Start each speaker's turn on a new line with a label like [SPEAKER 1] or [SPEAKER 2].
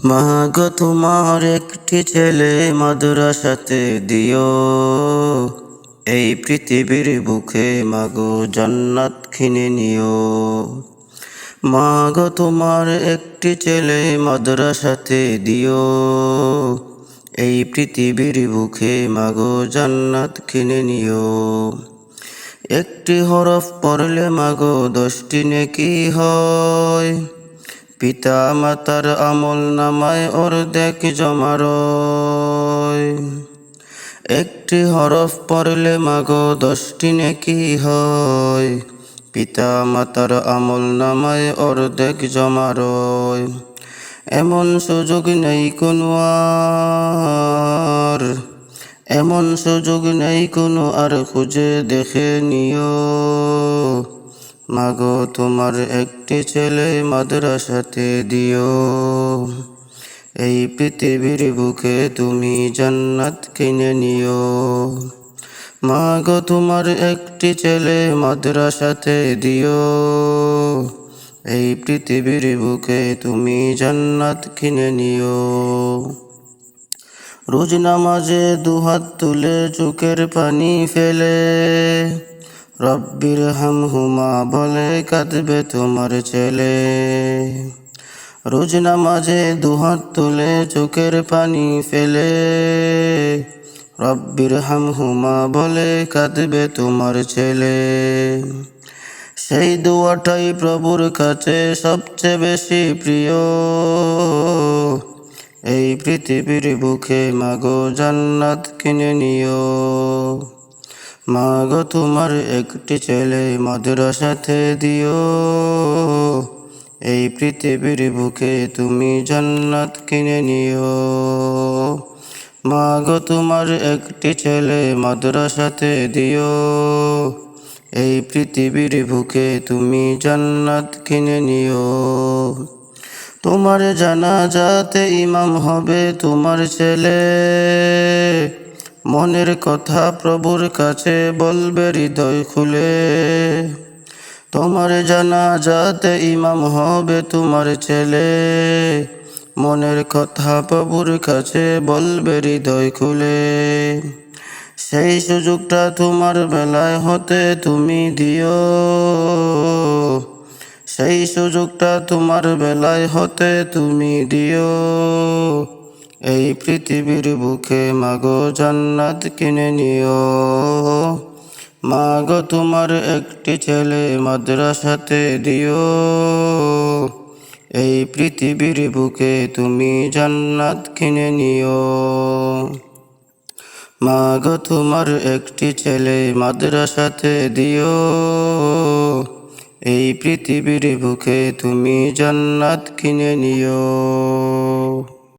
[SPEAKER 1] মা গো তোমার একটি ছেলে মাদ্রাসাতে দিও, এই পৃথিবীর বুকে মাগো জান্নাত কিনে নিও। মা গো তোমার একটি ছেলে মাদ্রাসাতে দিও, এই পৃথিবীর বুকে মাগো জান্নাত কিনে নিও। একটি হরফ পড়লে মাগো 10টি নেকি হয়, পিতা মাতার আমল নামায় অর্ধেক জমা রয়। একটি হরফ পড়লে মাগো 10টি নেকি হয়, পিতা মাতার আমল নামায় অর্ধেক জমা রয়। এমন সুযোগ নেই কোনো আর, এমন সুযোগ নেই কোনো আর, খুঁজে দেখে নিও। মাগো তোমার একটি ছেলে মাদ্রাসাতে দিও, এই পৃথিবীর বুকে তুমি জান্নাত কিনে নিও। মাগো তোমার একটি ছেলে মাদ্রাসাতে দিও, এই পৃথিবীর বুকে তুমি জান্নাত কিনে নিও। রোজ নামাজে দুহাত তুলে চোখের পানি ফেলে, রব্বির হামহুমা বলে কাঁদবে তোমার ছেলে। রোজ নামাজে দুহাত তুলে চোখের পানি ফেলে, রব্বির হামহুমা বলে কাঁদবে তোমার ছেলে। সেই দোয়াটাই প্রভুর কাছে সবচেয়ে বেশি প্রিয়, এই পৃথিবীর বুকে মাগো জান্নাত কিনে নিও। মাগো তোমার একটি ছেলে মাদ্রাসাতে দিও, এই পৃথিবীর বুকে তুমি জান্নাত কিনে নিও। মাগো তোমার একটি ছেলে মাদ্রাসাতে দিও, এই পৃথিবীর বুকে তুমি জান্নাত কিনে নিও। তোমার জানাজাতে ইমাম হবে তোমার ছেলে, মনের কথা প্রভুর কাছে বলবে হৃদয় খুলে। তোমার জানাজাতে ইমাম হবে তোমার ছেলে, মনের কথা প্রভুর কাছে বলবে হৃদয় খুলে। সেই সুযোগটা তোমার বেলায় হতে তুমি দিও, সেই সুযোগটা তোমার বেলায় হতে তুমি দিও। এই পৃথিবীর বুকে মাগো জান্নাত কিনে নিও। মাগো তোমার একটি ছেলে মাদ্রাসাতে দিও, এই পৃথিবীর বুকে তুমি জান্নাত কিনে নিও। মাগো তোমার একটি ছেলে মাদ্রাসাতে দিও, এই পৃথিবীর বুকে তুমি জান্নাত কিনে নিও।